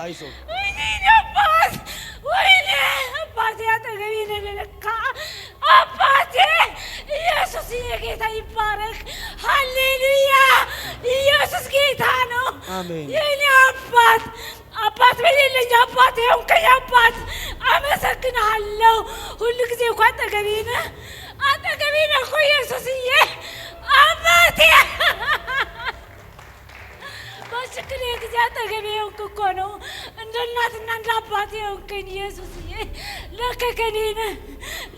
አይዞ ወይኔ አባት ወይኔ አባቴ አጠገቤ ነህ ለካ አባቴ ኢየሱስ የጌታ ይባረክ ሃሌሉያ ኢየሱስ ጌታ ነው አሜን የኔ አባት አባት በሌለኝ አባቴ ሆንከኝ አባት አመሰግንሃለሁ ሁሉ ጊዜ እኮ አጠገቤ ነህ እኮ ኢየሱስዬ አባቴ በችግሬ ጊዜ አጠገቤ ሆንክ እኮ ነው እንደ እናትና እንደ አባቴ ሆንከኝ ኢየሱስዬ ለካ ከኔ ነህ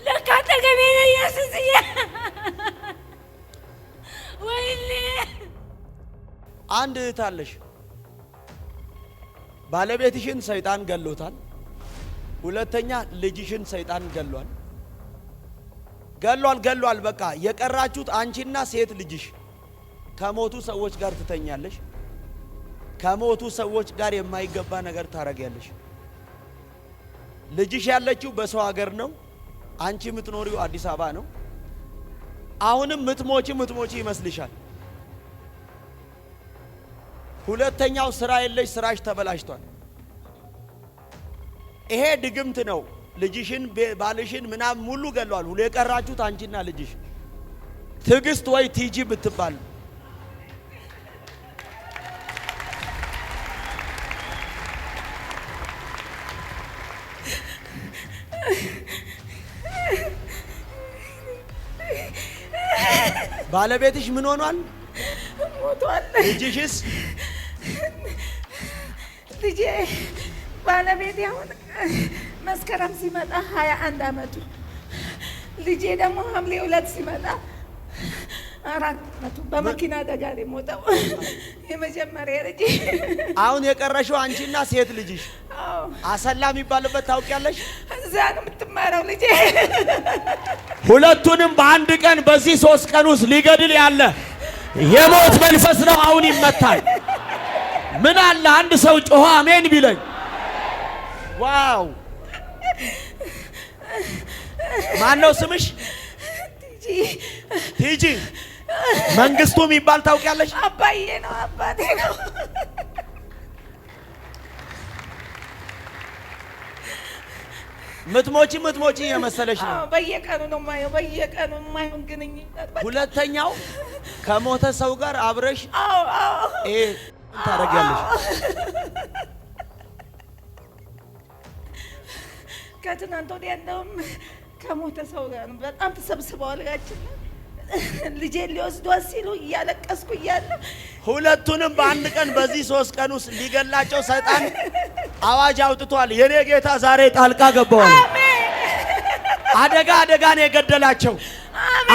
ለካ አጠገቤ ነህ ኢየሱስዬ ወይኔ አንድ እህት አለሽ ባለቤትሽን ሰይጣን ገሎታል ሁለተኛ ልጅሽን ሰይጣን ገሏል በቃ የቀራችሁት አንቺና ሴት ልጅሽ ከሞቱ ሰዎች ጋር ትተኛለሽ ከሞቱ ሰዎች ጋር የማይገባ ነገር ታረጋለሽ ልጅሽ ያለችው በሰው ሀገር ነው አንቺ የምትኖሪው አዲስ አበባ ነው አሁንም ምትሞቺ ይመስልሻል ሁለተኛው ስራ የለሽ ስራሽ ተበላሽቷል ይሄ ድግምት ነው ልጅሽን ባልሽን ምናም ሙሉ ገሏል ሁሉ የቀራችሁት አንቺና ልጅሽ ትግስት ወይ ቲጂ ብትባል ባለቤትሽ ምን ሆኗል ሞቷል ልጅሽስ ልጄ ባለቤቴ አሁን መስከረም ሲመጣ 21 አመቱ ልጄ ደግሞ ሐምሌ 2 ሲመጣ 4 አመቱ በመኪና አደጋ ላይ ሞተው የመጀመሪያ ልጄ አሁን የቀረሽው አንቺና ሴት ልጅሽ አሰላ የሚባልበት ታውቂያለሽ እዛ ነው የምትማረው ልጄ ሁለቱንም በአንድ ቀን በዚህ 3 ቀን ውስጥ ሊገድል ያለ የሞት መንፈስ ነው አሁን ይመታል ምን አለ አንድ ሰው ጮኸ አሜን ቢለኝ ዋው ማን ነው ስምሽ ቲጂ መንግስቱ የሚባል ታውቂያለሽ አባዬ ነው አባቴ ነው ምትሞቺ የመሰለሽ ነው በየቀኑ ነው ማየው ግንኙነት ሁለተኛው ከሞተ ሰው ጋር አብረሽ ታረጋለሽ ከትናንት ወዲያ እንደውም ከሞተ ሰው ጋር በጣም ተሰብስበዋል ጋችን ልጄን ሊወስዷት ሲሉ እያለቀስኩ እያለሁ ሁለቱንም በአንድ ቀን በዚህ 3 ቀን ውስጥ ሊገላቸው ሰይጣን አዋጅ አውጥቷል የኔ ጌታ ዛሬ ጣልቃ ገባዋል አደጋ ነው የገደላቸው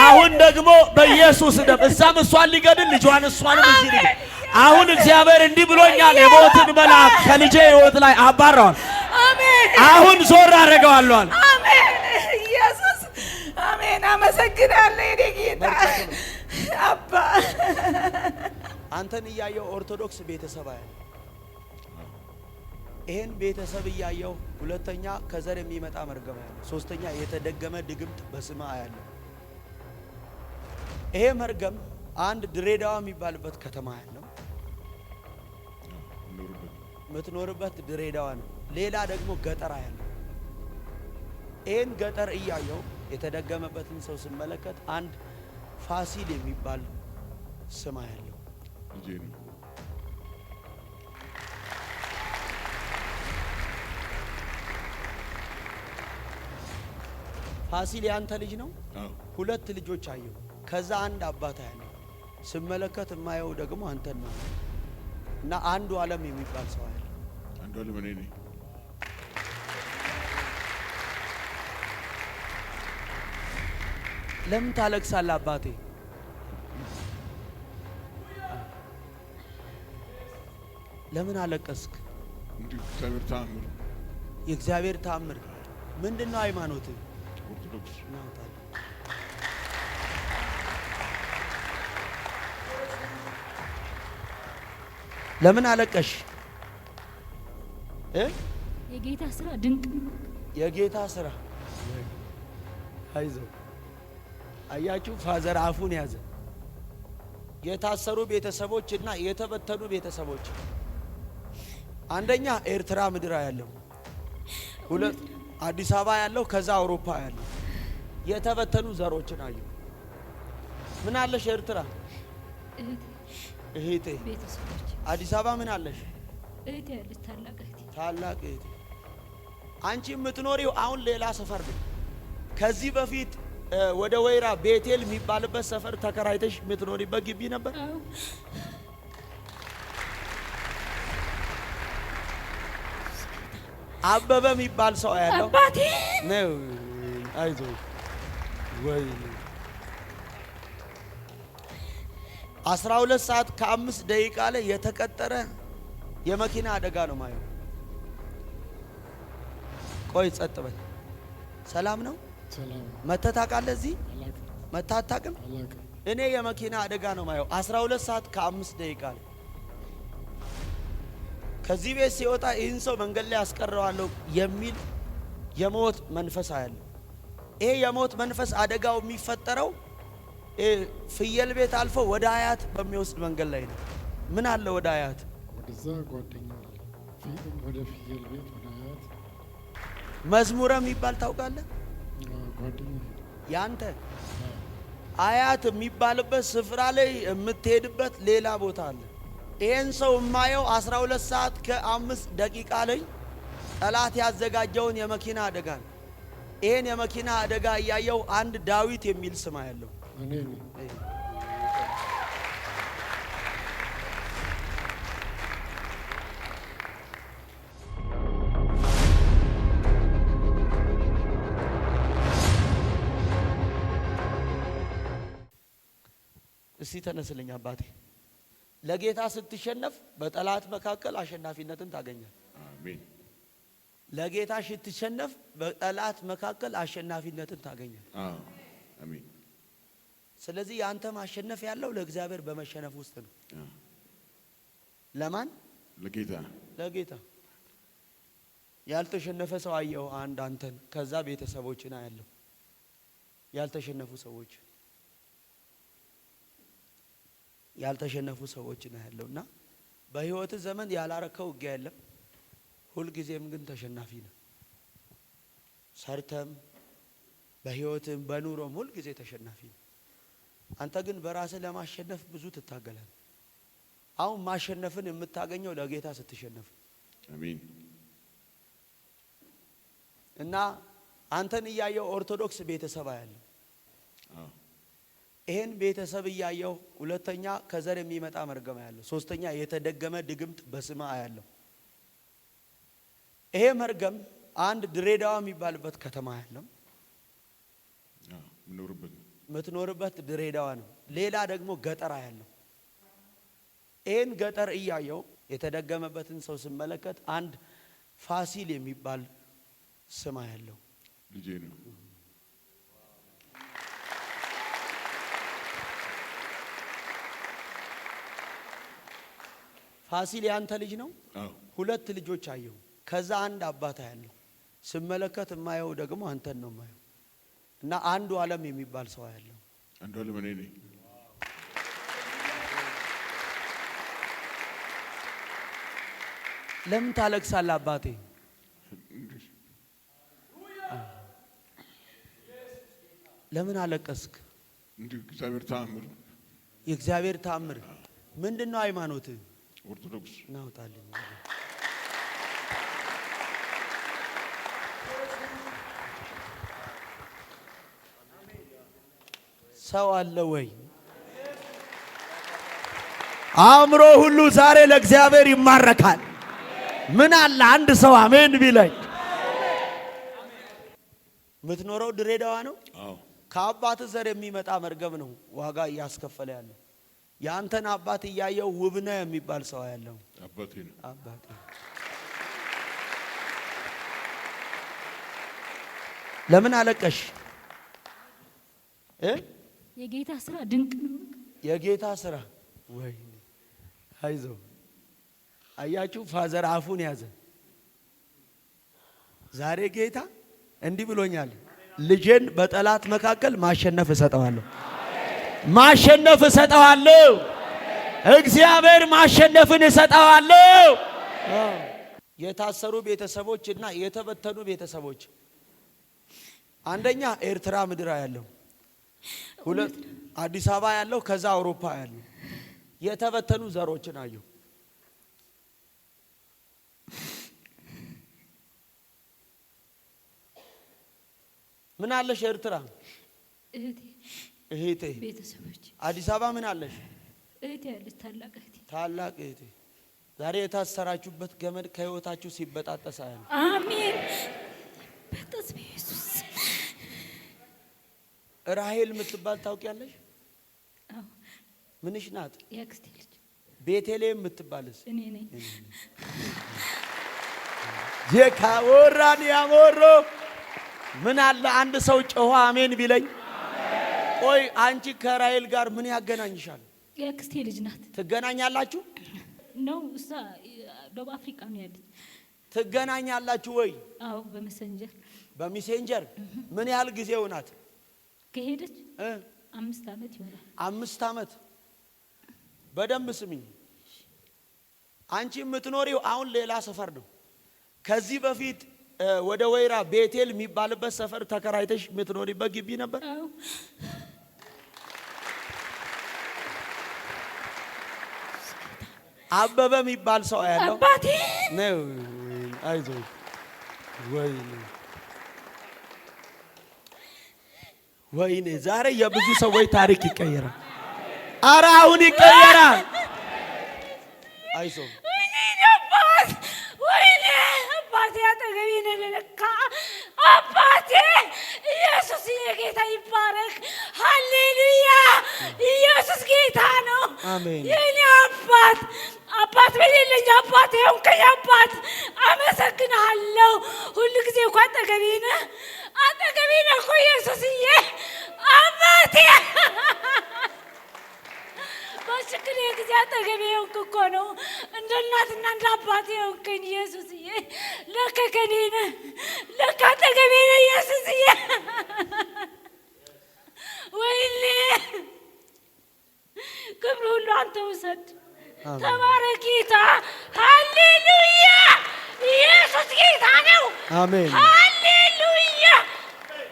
አሁን ደግሞ በኢየሱስ ደም እዛም እሷን ሊገድል ልጇን እሷንም እዚህ ሊገድል አሁን እግዚአብሔር እንዲህ ብሎኛል የሞትን መልአክ ከልጄ ሕይወት ላይ አባረዋል አሜን አሁን ዞር አደረገዋለሁ አሜን ኢየሱስ አሜን አመሰግናለሁ የኔ ጌታ አባ አንተን እያየው ኦርቶዶክስ ቤተሰብ አያለ ይሄን ቤተሰብ እያየው ሁለተኛ ከዘር የሚመጣ መርገም አያለ ሶስተኛ የተደገመ ድግምት በስማ አያለ ይሄ መርገም አንድ ድሬዳዋ የሚባልበት ከተማ ያለው ምትኖርበት ድሬዳዋ ነው ሌላ ደግሞ ገጠር ያለው ይሄን ገጠር እያየው የተደገመበትን ሰው ስመለከት አንድ ፋሲል የሚባል ስም ያለው ፋሲል ያንተ ልጅ ነው ሁለት ልጆች አየው ከዛ አንድ አባት ያለው ስመለከት የማየው ደግሞ አንተን ነው እና አንዱ ዓለም የሚባል ሰው አለ አንዱ ዓለም እኔ ነኝ ለምን ታለቅሳለህ አባቴ ለምን አለቀስክ እንዲሁ የእግዚአብሔር ተአምር ምንድነው ሃይማኖት ኦርቶዶክስ ነው ለምን አለቀሽ የጌታ ስራ ድንቅ የጌታ ስራ አይዞ አያችሁ ፋዘር አፉን ያዘ የታሰሩ ቤተሰቦችና የተበተኑ ቤተሰቦች አንደኛ ኤርትራ ምድር ያለው፣ ሁለት አዲስ አበባ ያለው፣ ከዛ አውሮፓ ያለው የተበተኑ ዘሮችን አየሁ። ምን አለሽ ኤርትራ? እህቴ። አዲስ አበባ ምን አለሽ? እህቴ ያለች ታላቅ እህቴ። አንቺ የምትኖሪው አሁን ሌላ ሰፈር ነው። ከዚህ በፊት ወደ ወይራ ቤቴል የሚባልበት ሰፈር ተከራይተሽ የምትኖሪበት ግቢ ነበር። አበበ የሚባል ሰው ያለው አባቴ ነው። አይዞህ ወይ 12 ሰዓት ከ5 ደቂቃ ላይ የተቀጠረ የመኪና አደጋ ነው ማየው። ቆይ ጸጥ በል። ሰላም ነው? ሰላም። መተህ ታውቃለህ? እዚህ መተህ አታውቅም? አላውቅም። እኔ የመኪና አደጋ ነው ማየው 12 ሰዓት ከ5 ደቂቃ ላይ ከዚህ ቤት ሲወጣ ይህን ሰው መንገድ ላይ አስቀረዋለሁ የሚል የሞት መንፈስ አያለሁ። ይሄ የሞት መንፈስ አደጋው የሚፈጠረው ፍየል ቤት አልፎ ወደ አያት በሚወስድ መንገድ ላይ ነው። ምን አለ ወደ አያት? ወደዛ ጓደኛ አለ። ወደ ፍየል ቤት ወደ አያት መዝሙረ የሚባል ታውቃለህ? ጓደኛ ያንተ አያት የሚባልበት ስፍራ ላይ የምትሄድበት ሌላ ቦታ አለ። ይሄን ሰው የማየው 12 ሰዓት ከ5 ደቂቃ ላይ ጠላት ያዘጋጀውን የመኪና አደጋ ነው። ይሄን የመኪና አደጋ እያየው አንድ ዳዊት የሚል ስም ያለው እኔ እስቲ ተነስልኝ አባቴ። ለጌታ ስትሸነፍ በጠላት መካከል አሸናፊነትን ታገኛል። አሜን። ለጌታ ስትሸነፍ በጠላት መካከል አሸናፊነትን ታገኛል። አሜን። ስለዚህ ያንተ ማሸነፍ ያለው ለእግዚአብሔር በመሸነፍ ውስጥ ነው። ለማን? ለጌታ። ለጌታ። ያልተሸነፈ ሰው አየው አንድ አንተን፣ ከዛ ቤተሰቦችን አያለው ያልተሸነፉ ሰዎች ያልተሸነፉ ሰዎችን አያለውና በህይወት ዘመን ያላረከው ውጊያ የለም። ሁል ጊዜም ግን ተሸናፊ ነው። ሰርተም በህይወትም በኑሮም ሁል ጊዜ ተሸናፊ ነው። አንተ ግን በራስህ ለማሸነፍ ብዙ ትታገላለህ። አሁን ማሸነፍን የምታገኘው ለጌታ ስትሸነፍ። አሜን። እና አንተን እያየው ኦርቶዶክስ ቤተሰብ አያለው። ይሄን ቤተሰብ እያየው ሁለተኛ ከዘር የሚመጣ መርገም አያለው። ሶስተኛ የተደገመ ድግምት በስማ አያለው። ይሄ መርገም አንድ ድሬዳዋ የሚባልበት ከተማ ያለው ምትኖርበት ድሬዳዋ ነው። ሌላ ደግሞ ገጠር ያለው። ይሄን ገጠር እያየው የተደገመበትን ሰው ስመለከት አንድ ፋሲል የሚባል ስም ያለው ልጄ ነው። ፋሲል ያንተ ልጅ ነው? ሁለት ልጆች አየሁ። ከዛ አንድ አባት ያለው ስመለከት የማየው ደግሞ አንተን ነው የማየው። እና አንዱ ዓለም የሚባል ሰው ያለው አንዱ ዓለም እኔ ነኝ። ለምን ታለቅሳለህ አባቴ? ለምን አለቀስክ? እንዲሁ እግዚአብሔር ተአምር። የእግዚአብሔር ተአምር ምንድነው? ሃይማኖትህ? ኦርቶዶክስ። ናውጣልኝ። ሰው አለ ወይ? አእምሮ ሁሉ ዛሬ ለእግዚአብሔር ይማረካል። ምን አለ አንድ ሰው አሜን ቢለኝ። የምትኖረው ድሬዳዋ ነው? አዎ። ከአባት ዘር የሚመጣ መርገም ነው ዋጋ እያስከፈለ ያለው። ያንተን አባት እያየው ውብነህ የሚባል ሰው ያለው አባቴ ነው። አባቴ ለምን አለቀሽ? የጌታ ስራ ድንቅ ነው። የጌታ ስራ ወይ አይዞ። አያችሁ ፋዘር አፉን ያዘ። ዛሬ ጌታ እንዲህ ብሎኛል፣ ልጄን በጠላት መካከል ማሸነፍ እሰጠዋለሁ። ማሸነፍ እሰጠዋለሁ። እግዚአብሔር ማሸነፍን እሰጠዋለሁ። የታሰሩ ቤተሰቦች እና የተበተኑ ቤተሰቦች አንደኛ ኤርትራ ምድር ያለው ሁለት አዲስ አበባ ያለው ከዛ አውሮፓ ያለው የተበተኑ ዘሮችን አየሁ። ምን አለሽ ኤርትራ? እህቴ ቤተሰቦች አዲስ አበባ ምን አለሽ? እህቴ ያለች ታላቅ እህቴ። ዛሬ የታሰራችሁበት ገመድ ከህይወታችሁ ሲበጣጠስ አያለሁ። አሜን። በተስፋ ኢየሱስ ራሄል የምትባል ታውቂያለሽ? አዎ። ምንሽ ናት? የአክስቴ ልጅ። ቤተልሔም የምትባልስ? እኔ ነኝ። የካወራን ያሞሮ ምን አለ አንድ ሰው ጮኸ አሜን ቢለኝ። ቆይ አንቺ ከራሄል ጋር ምን ያገናኝሻል? የአክስቴ ልጅ ናት። ትገናኛላችሁ? ነው እሷ ደቡብ አፍሪካ ነው ያለች። ትገናኛላችሁ ወይ? አዎ በመሰንጀር በሜሴንጀር። ምን ያህል ጊዜው ናት ከሄደች? 5 ዓመት ይሆናል። 5 ዓመት። በደንብ ስሚኝ። አንቺ የምትኖሪው አሁን ሌላ ሰፈር ነው። ከዚህ በፊት ወደ ወይራ ቤቴል የሚባልበት ሰፈር ተከራይተሽ የምትኖሪበት ግቢ ነበር? አዎ። አበበ የሚባል ሰው ያለው አባቴ ነው። አይዞህ ወይኔ ዛሬ የብዙ ሰዎች ታሪክ ይቀየራል። ኧረ አሁን ይቀየራል። አይዞህ ወይኔ አባቴ አጠገቤ ነው ለካ አባቴ። ኢየሱስ ጌታ ይባረክ። ሃሌሉያ። ኢየሱስ ጌታ ነው። አሜን። የኔ አባት በሌለኝ አባቴ ሆንከኝ አባት። አመሰግንሃለሁ። ሁሉ ጊዜ እኮ አጠገቤ ነህ እኮ ኢየሱስዬ አባቴ። በችግሬ ጊዜ አጠገቤ ሆንክ እኮ ነው። እንደ እናትና እንደ አባቴ ሆንከኝ ኢየሱስዬ። ለካ ከኔ ነህ፣ ለካ አጠገቤ ነህ ኢየሱስዬ። ወይኔ ክብር ሁሉ አንተ ውሰድ። ተባረክ ጌታ። ሃሌሉያ። ኢየሱስ ጌታ ነው። አሜን። ሃሌሉያ።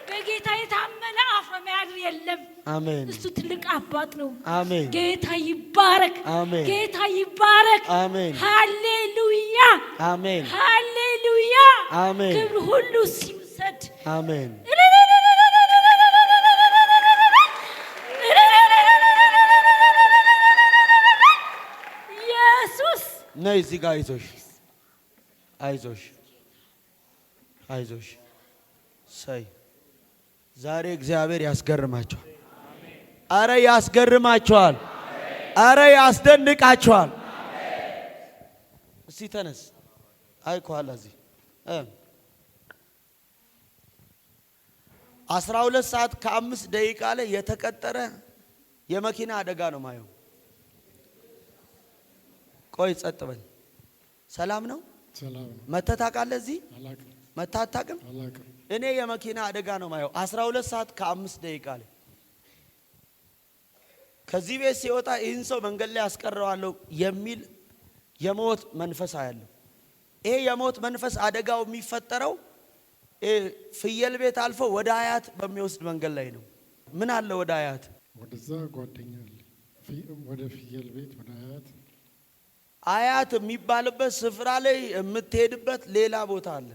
በጌታ የታመነ አፍ የሚያድር የለም። አሜን። እሱ ትልቅ አባት ነው። አሜን። ጌታ ይባረክ። አሜን። ጌታ ይባረክ። አሜን። ሃሌሉያ። አሜን። ሃሌሉያ። አሜን። ክብር ሁሉ ሲውሰድ። አሜን። ኢየሱስ ነይ እዚህ ጋር አይዞሽ። ሰይ ዛሬ እግዚአብሔር ያስገርማቸዋል። አረ ያስገርማቸዋል። አረ ያስደንቃቸዋል። እስቲ ተነስ። አይ ከኋላ እዚህ 12 ሰዓት ከ5 ደቂቃ ላይ የተቀጠረ የመኪና አደጋ ነው ማየው። ቆይ ጸጥ በል። ሰላም ነው? ሰላም ነው። መተህ ታውቃለህ? እዚህ አላውቅም። መተህ አታውቅም? አላውቅም። እኔ የመኪና አደጋ ነው ማየው 12 ሰዓት ከ5 ደቂቃ ላይ ከዚህ ቤት ሲወጣ ይህን ሰው መንገድ ላይ አስቀረዋለሁ የሚል የሞት መንፈስ አያለሁ። ይሄ የሞት መንፈስ አደጋው የሚፈጠረው ፍየል ቤት አልፎ ወደ አያት በሚወስድ መንገድ ላይ ነው። ምን አለ ወደ አያት? ወደዛ ጓደኛ አለ። ወደ ፍየል ቤት ወደ አያት የሚባልበት ስፍራ ላይ የምትሄድበት ሌላ ቦታ አለ።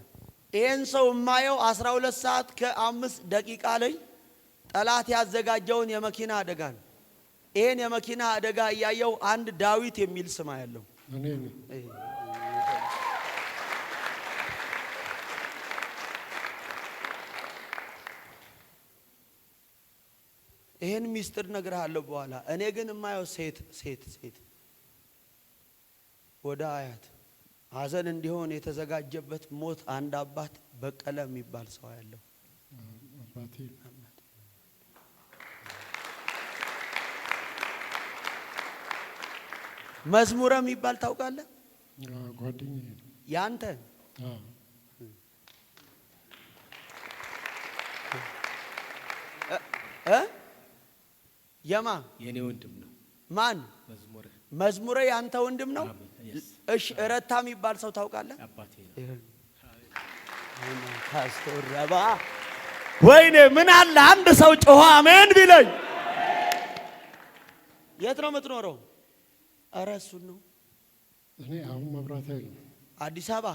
ይሄን ሰው የማየው 12 ሰዓት ከ5 ደቂቃ ላይ ጠላት ያዘጋጀውን የመኪና አደጋ ነው። ይሄን የመኪና አደጋ እያየው አንድ ዳዊት የሚል ስም ያለው እኔ ይሄን ሚስጥር ነግርሃለሁ በኋላ። እኔ ግን የማየው ሴት ወደ አያት ሐዘን እንዲሆን የተዘጋጀበት ሞት አንድ አባት በቀለ የሚባል ሰው ያለው አባቴ መዝሙረ የሚባል ታውቃለህ? ጓደኛዬ ነው። ያንተ የማ የኔ ወንድም ነው። ማን? መዝሙረ መዝሙሬ ያንተ ወንድም ነው። እሺ ረታ የሚባል ሰው ታውቃለህ? አባቴ ካስተረባ ወይኔ ምን አለ አንድ ሰው ጮኸ አሜን ቢለኝ። የት ነው የምትኖረው? ኧረ እሱን ነው። እኔ አሁን መብራት ኃይል ነው አዲስ አበባ።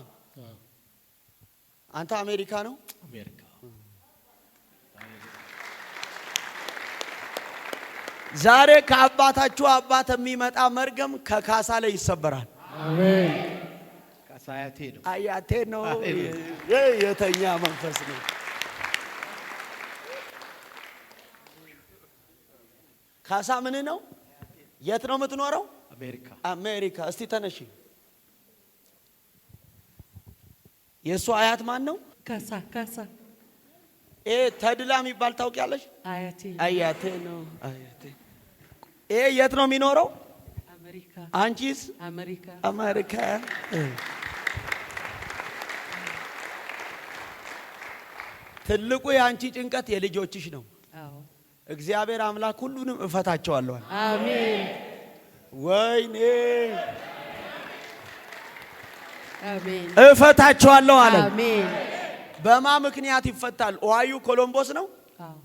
አንተ አሜሪካ ነው? አሜሪካ። ዛሬ ከአባታችሁ አባት የሚመጣ መርገም ከካሳ ላይ ይሰበራል። አሜን። ካሳ አያቴ ነው። አያቴ ነው። የተኛ መንፈስ ነው። ካሳ ምን ነው? የት ነው የምትኖረው? አሜሪካ። አሜሪካ። እስቲ ተነሺ። የእሱ አያት ማን ነው? ካሳ ተድላ የሚባል ታውቂያለሽ? አያቴ አያቴ ነው። አያቴ የት ነው የሚኖረው? አሜሪካ። አንቺስ? አሜሪካ። አሜሪካ። ትልቁ የአንቺ ጭንቀት የልጆችሽ ነው። አዎ እግዚአብሔር አምላክ ሁሉንም እፈታቸዋለሁ። አሜን። ወይኔ አሜን። እፈታቸዋለሁ አለ። አሜን። በማ ምክንያት ይፈታል? ኦሃዮ ኮሎምቦስ ነው። አዎ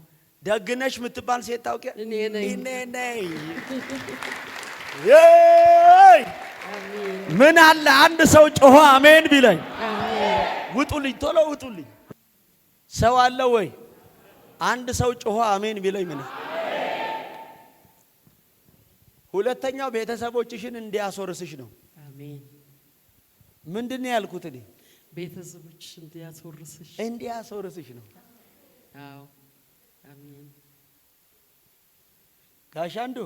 ደግነሽ የምትባል ሴት ታውቂያለሽ? እኔ ነኝ። እኔ ነኝ። አሜን። ምን አለ አንድ ሰው ጮሆ አሜን ቢለኝ። አሜን። ውጡልኝ፣ ቶሎ ውጡልኝ። ሰው አለ ወይ? አንድ ሰው ጮሆ አሜን ቢለኝ። ምን ሁለተኛው ቤተሰቦችሽን እንዲያስወርስሽ ነው። አሜን። ምንድን ነው ያልኩት እኔ? ቤተሰቦች እንዲያስወርስሽ ነው። አዎ አሜን። ጋሽ አንዱ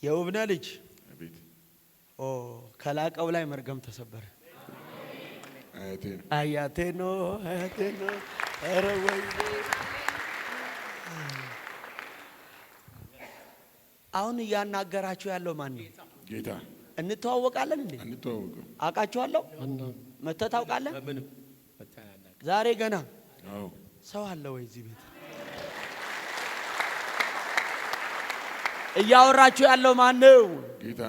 የውብነ ልጅ አቤት። ከላቀው ላይ መርገም ተሰበረ። አያቴ ነው። አያቴ ነው። አያቴ ነው። ኧረ ወይኔ! አሁን እያናገራችሁ ያለው ማን ነው? ጌታ። እንተዋወቃለን እንዴ? አንተዋወቅም። አውቃችኋለሁ። አናም መተህ ታውቃለህ? በምንም መታናናቅ ዛሬ ገና አዎ። ሰው አለ ወይ እዚህ ቤት? እያወራችሁ ያለው ማን ነው? ጌታ።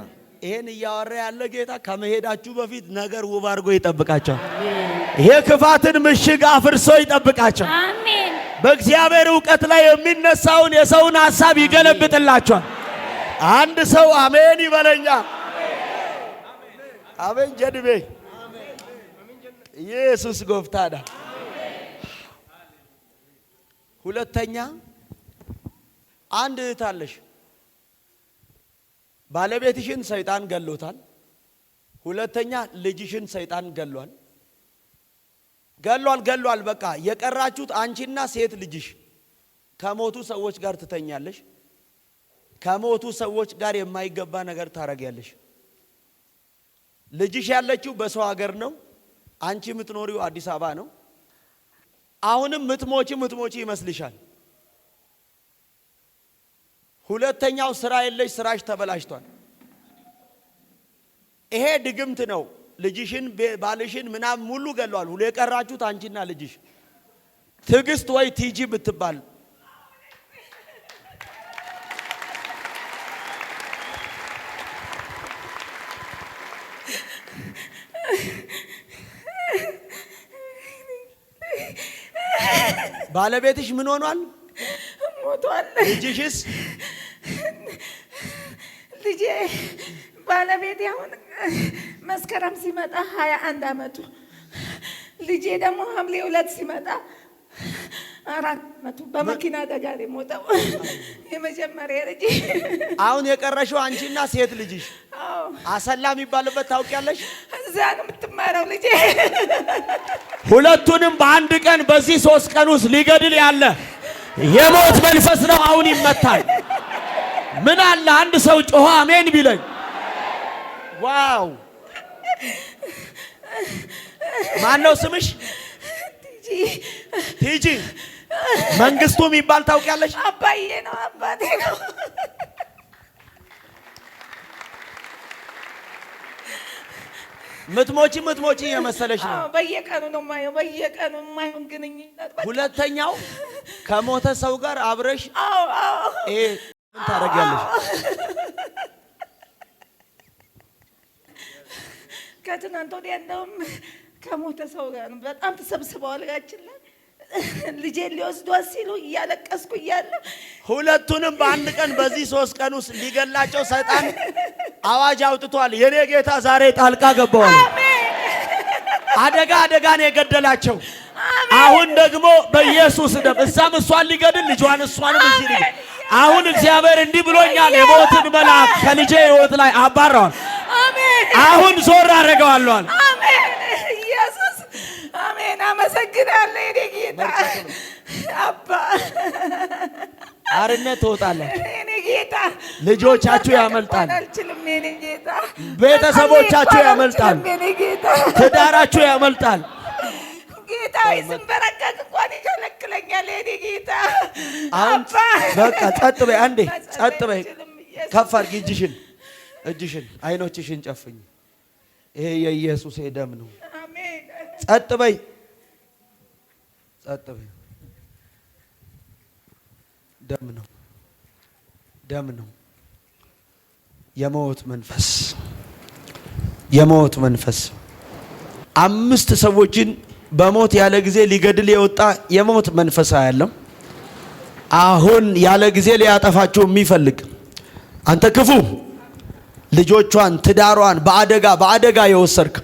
ይሄን እያወራ ያለ ጌታ ከመሄዳችሁ በፊት ነገር ውብ አድርጎ ይጠብቃቸዋል። ይሄ ክፋትን ምሽግ አፍርሶ ይጠብቃቸዋል። አሜን። በእግዚአብሔር ዕውቀት ላይ የሚነሳውን የሰውን ሐሳብ ይገለብጥላቸዋል። አንድ ሰው አሜን ይበለኛ። አሜን ጀድቤ ኢየሱስ ጎፍታዳ። ሁለተኛ አንድ እህት አለሽ። ባለቤትሽን ሰይጣን ገሎታል። ሁለተኛ ልጅሽን ሰይጣን ገሏል። ገሏል። በቃ የቀራችሁት አንቺና ሴት ልጅሽ። ከሞቱ ሰዎች ጋር ትተኛለሽ። ከሞቱ ሰዎች ጋር የማይገባ ነገር ታረጊያለሽ። ልጅሽ ያለችው በሰው ሀገር ነው። አንቺ የምትኖሪው አዲስ አበባ ነው። አሁንም ምትሞቺ ይመስልሻል። ሁለተኛው ስራ የለሽ፣ ስራሽ ተበላሽቷል። ይሄ ድግምት ነው። ልጅሽን ባልሽን ምናምን ሙሉ ገሏል። ሁሉ የቀራችሁት አንቺና ልጅሽ። ትዕግስት ወይ ቲጂ ብትባል ባለቤትሽ ምን ሆኗል? ሞቷል። ልጅሽስ? ልጄ ባለቤቴ አሁን መስከረም ሲመጣ 21 ዓመቱ፣ ልጄ ደግሞ ሐምሌ 2 ሲመጣ 4 ዓመቱ በመኪና አደጋ ላይ ሞተው። የመጀመሪያ ልጄ። አሁን የቀረሽው አንቺና ሴት ልጅሽ። አዎ አሰላ የሚባልበት ታውቂያለሽ? እዛ ነው የምትማረው ልጄ። ሁለቱንም በአንድ ቀን በዚህ 3 ቀን ውስጥ ሊገድል ያለ የሞት መንፈስ ነው። አሁን ይመታል። ምን አለ አንድ ሰው ጮኸ አሜን ቢለኝ። ዋው! ማን ነው ስምሽ? ቲጂ። መንግስቱ የሚባል ታውቂያለሽ? አባዬ ነው፣ አባቴ ነው። ምትሞቺ የመሰለሽ ነው። በየቀኑ ነው የማየው፣ በየቀኑ የማየውን ግንኙነት። ሁለተኛው ከሞተ ሰው ጋር አብረሽ አዎ ምን ታደርጊያለሽ? ከትናንት ወዲያ እንደውም ከሞተ ሰው ጋር ነው በጣም ተሰብስበዋል ጋችን ላይ ልጄን ሊወስዷት ሲሉ እያለቀስኩ እያለ ሁለቱንም በአንድ ቀን በዚህ 3 ቀን ውስጥ ሊገላቸው ሰይጣን አዋጅ አውጥቷል። የኔ ጌታ ዛሬ ጣልቃ ገባዋል። አደጋ ነው የገደላቸው። አሁን ደግሞ በኢየሱስ ደም እዛም እሷን ሊገድል ልጇን እሷንም እዚህ ሊገድል አሁን እግዚአብሔር እንዲህ ብሎኛል፣ የሞትን መልአክ ከልጄ ሕይወት ላይ አባረዋል። አሁን ዞር አደረገዋለሁ። አሜን ኢየሱስ አሜን። አመሰግናለሁ የኔ ጌታ አባ። አርነት ትወጣለህ። የኔ ጌታ ልጆቻችሁ ያመልጣል። አልችልም የኔ ጌታ። ቤተሰቦቻችሁ ያመልጣል። የኔ ጌታ ትዳራችሁ ያመልጣል። ጌታ ስንበረከክ እንኳን ይከለክለኛል የኔ ጌታ አባ። በቃ ጸጥ በይ፣ አንዴ ጸጥ በይ። ከፍ አድርጊ እጅሽን አይኖችሽን ጨፍኝ። ይሄ የኢየሱስ ደም ነው። አሜን። ጸጥ በይ። ደም ነው። የሞት መንፈስ 5 ሰዎችን በሞት ያለ ጊዜ ሊገድል የወጣ የሞት መንፈስ ያለው አሁን ያለ ጊዜ ሊያጠፋቸው የሚፈልግ አንተ ክፉ ልጆቿን ትዳሯን በአደጋ የወሰድክ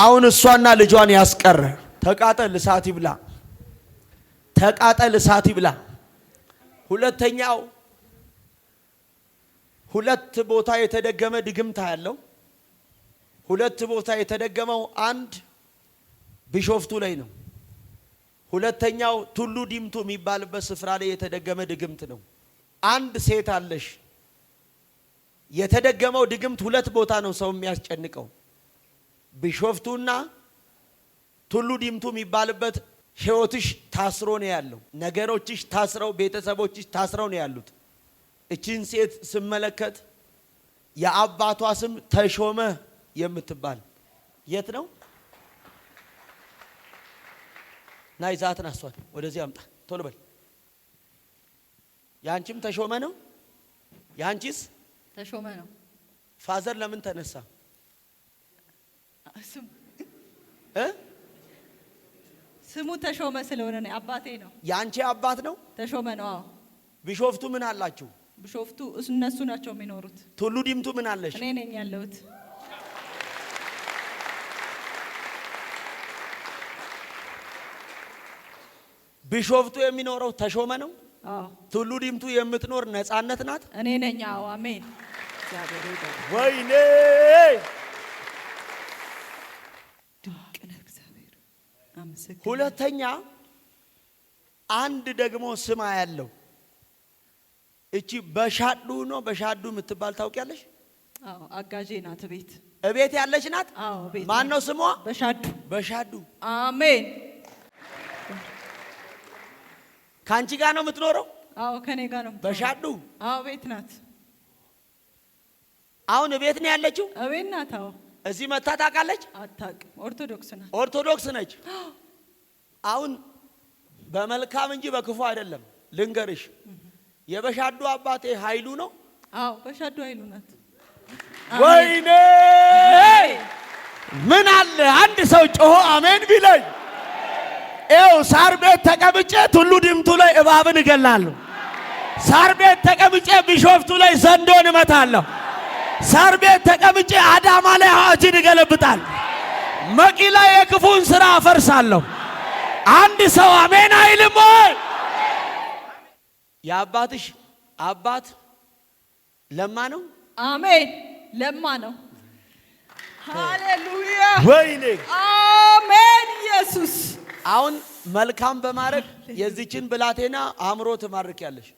አሁን እሷና ልጇን ያስቀረ ተቃጠል እሳት ይብላ። ሁለተኛው 2 ቦታ የተደገመ ድግምታ ያለው 2 ቦታ የተደገመው አንድ ቢሾፍቱ ላይ ነው። ሁለተኛው ቱሉ ዲምቱ የሚባልበት ስፍራ ላይ የተደገመ ድግምት ነው። አንድ ሴት አለሽ። የተደገመው ድግምት 2 ቦታ ነው ሰው የሚያስጨንቀው። ቢሾፍቱና ቱሉ ዲምቱ የሚባልበት ሕይወትሽ ታስሮ ነው ያለው። ነገሮችሽ ታስረው፣ ቤተሰቦችሽ ታስረው ነው ያሉት። እቺን ሴት ስመለከት የአባቷ ስም ተሾመ የምትባል የት ነው? ናይ ዛትን አሷል ወደዚህ አምጣ ቶሎ በል። ያንቺም ተሾመ ነው? ያንቺስ ተሾመ ነው። ፋዘር ለምን ተነሳ? ስሙ ተሾመ ስለሆነ ነው። አባቴ ነው። ያንቺ አባት ነው? ተሾመ ነው። አዎ። ቢሾፍቱ ምን አላችሁ? ቢሾፍቱ እነሱ ናቸው የሚኖሩት። ቱሉ ዲምቱ ምን አለሽ? እኔ ነኝ ያለሁት። ቢሾፍቱ የሚኖረው ተሾመ ነው? አዎ። ቱሉ ዲምቱ የምትኖር ነፃነት ናት? እኔ ነኝ። አዎ። አሜን። ወይኔ ሁለተኛ አንድ ደግሞ ስማ ያለው እቺ በሻዱ ነው። በሻዱ የምትባል ታውቂያለሽ? አዎ። አጋዤ ናት። እቤት ያለች ናት? አዎ። ቤት። ማን ነው ስሟ? በሻዱ። አሜን። ካንቺ ጋር ነው የምትኖረው? አዎ፣ ከኔ ጋር ነው። በሻዱ? አዎ፣ ቤት ናት። አሁን ቤት ነው ያለችው? ቤት ናት። አዎ። እዚህ መታ ታውቃለች? አታውቅም። ኦርቶዶክስ ነች። አሁን በመልካም እንጂ በክፉ አይደለም። ልንገርሽ፣ የበሻዱ አባቴ ኃይሉ ነው። አዎ፣ በሻዱ ኃይሉ ናት። ወይኔ ምን አለ አንድ ሰው ጮሆ አሜን ቢለኝ። ኤው ሳር ቤት ተቀምጬ ቱሉ ዲምቱ ላይ እባብን እገላለሁ። ሳር ቤት ተቀምጬ ቢሾፍቱ ላይ ዘንዶን እመታለሁ። ሳር ቤት ተቀምጬ አዳማ ላይ አዋጅን እገለብጣለሁ። መቂ ላይ የክፉን ሥራ አፈርሳለሁ። አንድ ሰው አሜን አይልም ወይ? የአባትሽ አባት ለማ ነው? አሜን። ለማ ነው። ሃሌሉያ። ወይኔ አሜን። ኢየሱስ አሁን መልካም በማድረግ የዚችን ብላቴና አእምሮ ትማርኪያለሽ።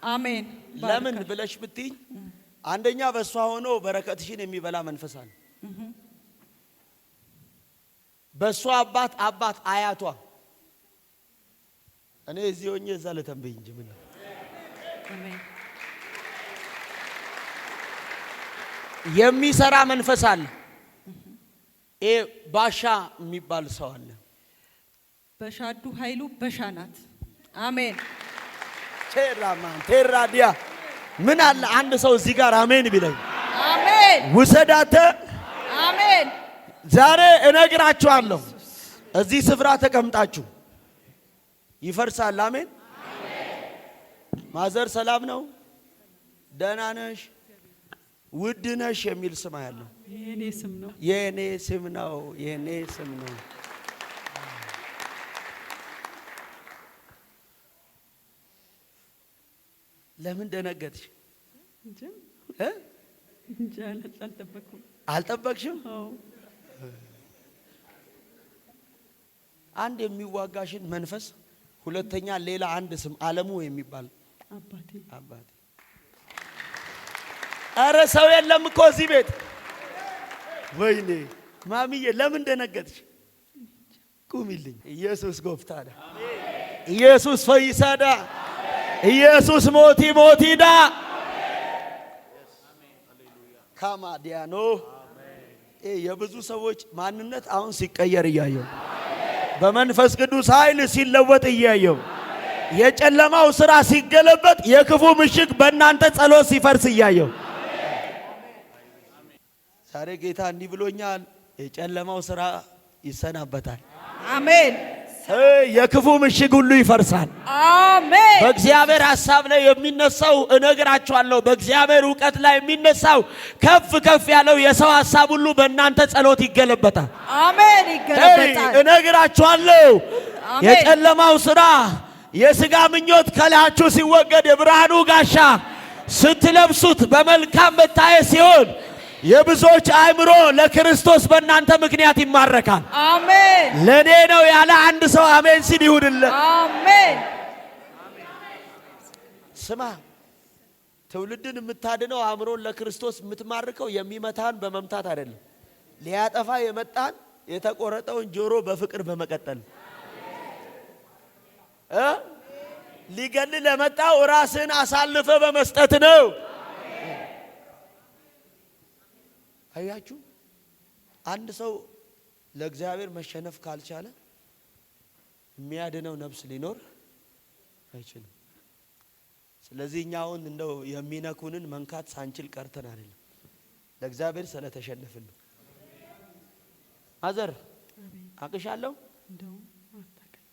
አሜን። ለምን ብለሽ ብትይኝ፣ አንደኛ በእሷ ሆኖ በረከትሽን የሚበላ መንፈስ አለ። በእሷ አባት አያቷ እኔ እዚህ ሆኜ እዛ ለተንበይ እንጂ ምን የሚሰራ መንፈስ አለ። ባሻ የሚባል ሰው አለ። በሻዱ ኃይሉ በሻ ናት። አሜን። ቴራዲያ ምን አለ አንድ ሰው እዚህ ጋር አሜን ቢለኝ። አሜን። ውሰዳተ አሜን። ዛሬ እነግራችኋለሁ። እዚህ ስፍራ ተቀምጣችሁ ይፈርሳል። አሜን። ማዘር ሰላም ነው? ደህና ነሽ? ውድ ነሽ የሚል ስም ያለው የኔ ስም ነው። የኔ ስም ነው። የኔ ስም ነው። ለምን ደነገጥሽ? እንጃ አልጠበኩም። አልጠበቅሽም? አዎ አንድ የሚዋጋሽን መንፈስ፣ ሁለተኛ ሌላ አንድ ስም አለሙ የሚባል አባቴ አባቴ። አረ ሰው የለም እኮ እዚህ ቤት። ወይኔ ማሚዬ ለምን ደነገጥሽ? ቁሚልኝ። ኢየሱስ ጎፍታዳ፣ ኢየሱስ ፈይሳዳ፣ ኢየሱስ ሞቲዳ ካማዲያኖ። የብዙ ሰዎች ማንነት አሁን ሲቀየር እያየው፣ በመንፈስ ቅዱስ ኃይል ሲለወጥ እያየው፣ የጨለማው ስራ ሲገለበጥ፣ የክፉ ምሽግ በእናንተ ጸሎት ሲፈርስ እያየው፣ ዛሬ ጌታ እንዲህ ብሎኛል፣ የጨለማው ስራ ይሰናበታል። አሜን። የክፉ ምሽግ ሁሉ ይፈርሳል። አሜን። በእግዚአብሔር ሐሳብ ላይ የሚነሳው እነግራችኋለሁ፣ በእግዚአብሔር ዕውቀት ላይ የሚነሳው ከፍ ከፍ ያለው የሰው ሐሳብ ሁሉ በእናንተ ጸሎት ይገለበታል። አሜን። ይገለበጣል። እነግራችኋለሁ፣ የጨለማው ስራ የሥጋ ምኞት ከላያችሁ ሲወገድ፣ የብርሃኑ ጋሻ ስትለብሱት በመልካም መታየት ሲሆን፣ የብዙዎች አእምሮ ለክርስቶስ በእናንተ ምክንያት ይማረካል። አሜን። ለኔ ነው ያለ አንድ ሰው አሜን ሲል ይሁንለት። አሜን። ስማ፣ ትውልድን የምታድነው አእምሮን ለክርስቶስ የምትማርከው የሚመታን በመምታት አይደለም። ሊያጠፋ የመጣን የተቆረጠውን ጆሮ በፍቅር በመቀጠል ሊገል ለመጣው ራስን አሳልፈ በመስጠት ነው። አያችሁ፣ አንድ ሰው ለእግዚአብሔር መሸነፍ ካልቻለ የሚያድነው ነፍስ ሊኖር አይችልም። ስለዚህ እኛ አሁን እንደው የሚነኩንን መንካት ሳንችል ቀርተን አይደለም፣ ለእግዚአብሔር ስለተሸነፍን ነው። ማዘር አቅሻለሁ። እንደው አታውቅም።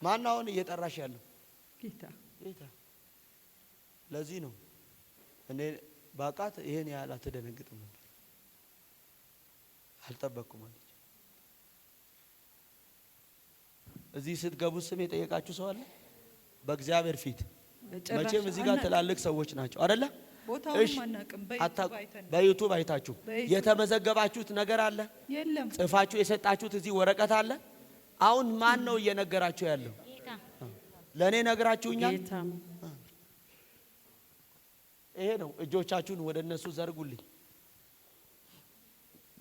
ማን አሁን እየጠራሽ ያለው? ጌታ ጌታ። ለዚህ ነው እኔ ባቃት ይሄን ያህል አትደነግጥም ነበር። አልጠበቅኩም አለች። እዚህ ስትገቡ ስም የጠየቃችሁ ሰው አለ? በእግዚአብሔር ፊት መቼም እዚህ ጋር ትላልቅ ሰዎች ናቸው አይደለ? ቦታውን ማናቅም። በዩቱብ አይታችሁ የተመዘገባችሁት ነገር አለ? የለም። ጽፋችሁ የሰጣችሁት እዚህ ወረቀት አለ? አሁን ማን ነው እየነገራችሁ ያለው? ለእኔ ነግራችሁኛል። ይሄ ነው። እጆቻችሁን ወደ እነሱ ዘርጉልኝ።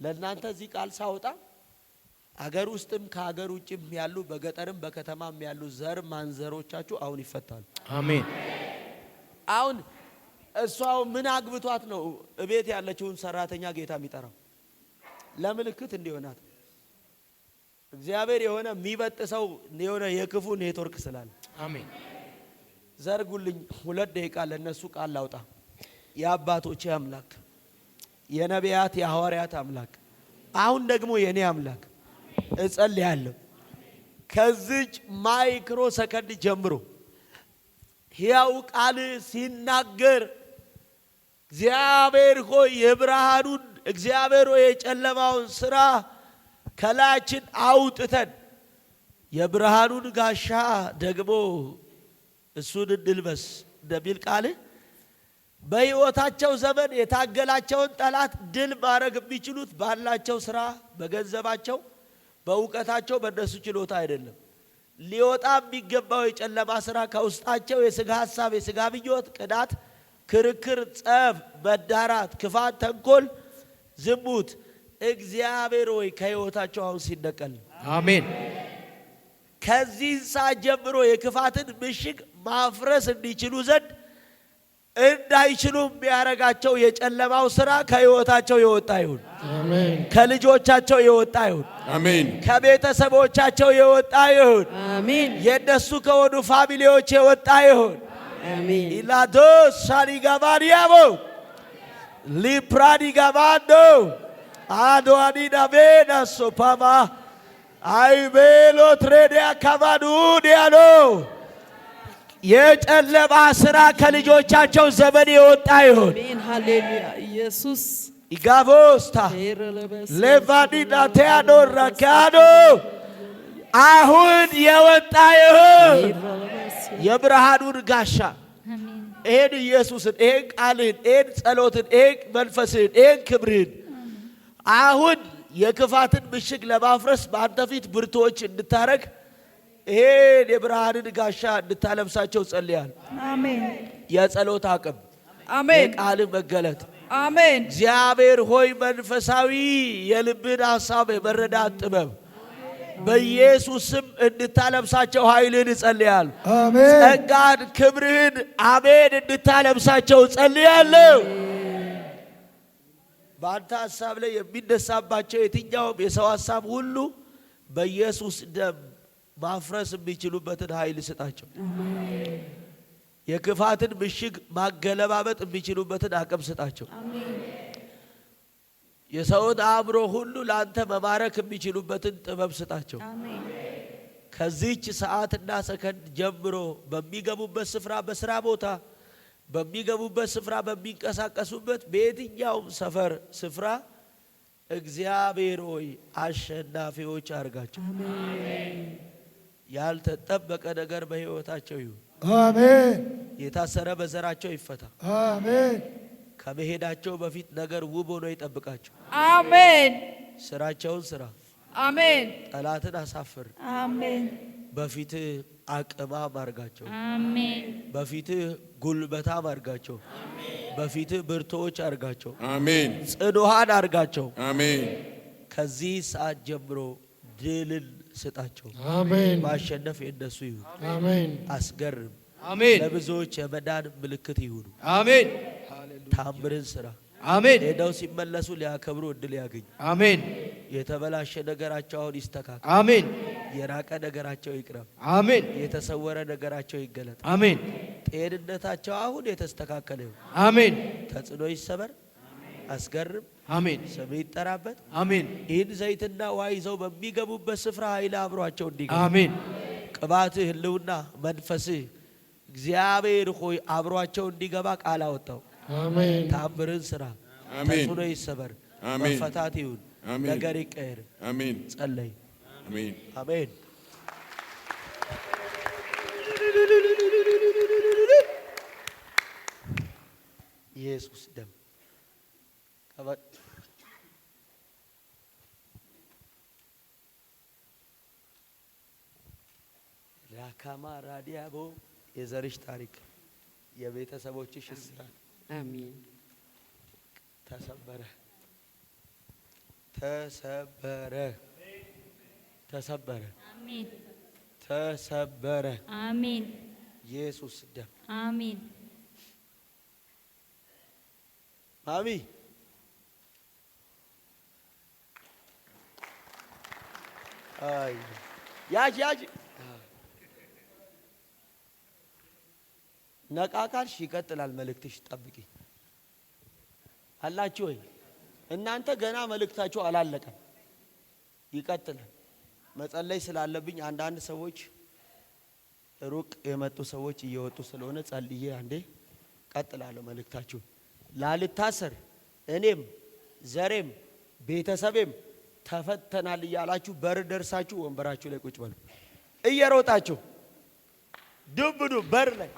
ለእናንተ እዚህ ቃል ሳወጣ አገር ውስጥም ከአገር ውጭም ያሉ በገጠርም በከተማም ያሉ ዘር ማንዘሮቻችሁ አሁን ይፈታሉ። አሜን። አሁን እሷው ምን አግብቷት ነው እቤት ያለችውን ሰራተኛ ጌታ የሚጠራው? ለምልክት እንዲሆናት እግዚአብሔር የሆነ የሚበጥሰው የሆነ የክፉ ኔትወርክ ስላለ። አሜን። ዘርጉልኝ። 2 ደቂቃ ለነሱ ቃል ላውጣ። የአባቶቼ አምላክ፣ የነቢያት የሐዋርያት አምላክ፣ አሁን ደግሞ የኔ አምላክ እጸልያለሁ። ከዚች ማይክሮ ሰከንድ ጀምሮ ሕያው ቃል ሲናገር እግዚአብሔር ሆይ የብርሃኑን እግዚአብሔር ሆይ የጨለማውን ስራ ከላያችን አውጥተን የብርሃኑን ጋሻ ደግሞ እሱን እንልበስ እንደሚል ቃል በሕይወታቸው ዘመን የታገላቸውን ጠላት ድል ማድረግ የሚችሉት ባላቸው ስራ፣ በገንዘባቸው፣ በእውቀታቸው፣ በእነሱ ችሎታ አይደለም። ሊወጣ የሚገባው የጨለማ ስራ ከውስጣቸው የሥጋ ሐሳብ፣ የሥጋ ምኞት፣ ቅናት፣ ክርክር፣ ጸብ፣ መዳራት፣ ክፋት፣ ተንኮል፣ ዝሙት እግዚአብሔር ሆይ ከሕይወታቸው አሁን ሲነቀል አሜን። ከዚህ ሰዓት ጀምሮ የክፋትን ምሽግ ማፍረስ እንዲችሉ ዘንድ እንዳይችሉ የሚያረጋቸው የጨለማው ስራ ከሕይወታቸው የወጣ ይሁን። አሜን። ከልጆቻቸው የወጣ ይሁን። አሜን። ከቤተሰቦቻቸው የወጣ ይሁን። አሜን። የነሱ ከሆኑ ፋሚሊዎች የወጣ ይሁን። አሜን። ኢላዶ ሳሪጋባሪያቦ ሊፕራዲጋባዶ አዶአኒና ቤና ሶፓማ አይቤሎ ትሬዲያ ካባዱ ዲያሎ የጨለማ ስራ ከልጆቻቸው ዘመን የወጣ ይሁን። አሜን ሃሌሉያ ኢየሱስ ኢጋቦስታ ሌቫዲና ቴያኖራ ካዶ አሁን የወጣ ይሁን። የብርሃኑን ጋሻ ይሄን ኢየሱስን፣ ይሄን ቃልን፣ ይሄን ጸሎትን፣ ይሄን መንፈስን፣ ይሄን ክብርን አሁን የክፋትን ምሽግ ለማፍረስ በአንተ ፊት ብርቶች እንድታረግ ይሄን የብርሃንን ጋሻ እንድታለብሳቸው ጸልያል። አሜን። የጸሎት አቅም፣ አሜን። የቃል መገለጥ፣ አሜን። እግዚአብሔር ሆይ መንፈሳዊ የልብን ሐሳብ የመረዳት ጥበብ በኢየሱስ ስም እንድታለብሳቸው ኃይልን እጸልያለሁ። አሜን። ጸጋን፣ ክብርህን አሜን እንድታለብሳቸው ጸልያለሁ። በአንተ ሐሳብ ላይ የሚነሳባቸው የትኛውም የሰው ሐሳብ ሁሉ በኢየሱስ ደም ማፍረስ የሚችሉበትን ኃይል ስጣቸው። የክፋትን ምሽግ ማገለባበጥ የሚችሉበትን አቅም ስጣቸው። የሰውን አእምሮ ሁሉ ለአንተ መማረክ የሚችሉበትን ጥበብ ስጣቸው። ከዚህች ሰዓትና ሰከንድ ጀምሮ በሚገቡበት ስፍራ፣ በስራ ቦታ በሚገቡበት ስፍራ፣ በሚንቀሳቀሱበት በየትኛውም ሰፈር ስፍራ እግዚአብሔር ሆይ አሸናፊዎች አድርጋቸው። ያልተጠበቀ ነገር በሕይወታቸው ይሁን። አሜን። የታሰረ በዘራቸው ይፈታ። አሜን። ከመሄዳቸው በፊት ነገር ውብ ሆኖ ይጠብቃቸው። አሜን። ስራቸውን ስራ። አሜን። ጠላትን አሳፍር። አሜን። በፊትህ አቅማም አድርጋቸው። አሜን። በፊትህ ጉልበታም አድርጋቸው። በፊትህ ብርቶች አድርጋቸው። አሜን። ጽኑሃን አድርጋቸው። አሜን። ከዚህ ሰዓት ጀምሮ ድልን ስጣቸው። አሜን። ማሸነፍ የነሱ ይሁን። አሜን። አስገርም። አሜን። ለብዙዎች የመዳን ምልክት ይሁኑ። አሜን። ታምርን ስራ። አሜን። ሄደው ሲመለሱ ሊያከብሩ እድል ያገኝ። አሜን። የተበላሸ ነገራቸው አሁን ይስተካከል። አሜን። የራቀ ነገራቸው ይቅረብ። አሜን። የተሰወረ ነገራቸው ይገለጥ። አሜን። ጤንነታቸው አሁን የተስተካከለ ይሁን። አሜን። ተጽዕኖ ይሰበር። አስገርም። አሜን። ስም ይጠራበት። አሜን። ይህን ዘይትና ውሃ ይዘው በሚገቡበት ስፍራ ኃይል አብሯቸው እንዲገባ አሜን። ቅባትህ፣ ህልውና፣ መንፈስህ እግዚአብሔር ሆይ አብሯቸው እንዲገባ ቃል አወጣው። አሜን። ታምርን ስራ። አሜን። ተጽዕኖ ይሰበር። አሜን። መፈታት ይሁን። አሜን። ነገር ይቀየር። አሜን። ጸለይ። አሜን። አሜን። ኢየሱስ ደም ራካማ ራዲያቦ የዘርሽ ታሪክ የቤተሰቦችሽ እስራት አሜን። ተሰበረ፣ ተሰበረ፣ ተሰበረ፣ አሜን። ተሰበረ። አሜን። ኢየሱስ ደም አሜን። ማሚ አይ ያጅ ያጅ ነቃቃልሽ ይቀጥላል። መልእክትሽ ጠብቂ አላችሁ ወይ? እናንተ ገና መልእክታችሁ አላለቀም፣ ይቀጥላል። መጸለይ ስላለብኝ አንዳንድ ሰዎች ሩቅ የመጡ ሰዎች እየወጡ ስለሆነ ጸልዬ አንዴ ቀጥላለሁ መልእክታችሁ። ላልታሰር እኔም ዘሬም ቤተሰቤም ተፈተናል እያላችሁ በር ደርሳችሁ ወንበራችሁ ላይ ቁጭ በሉ። እየሮጣችሁ ዱብ ዱብ በር ላይ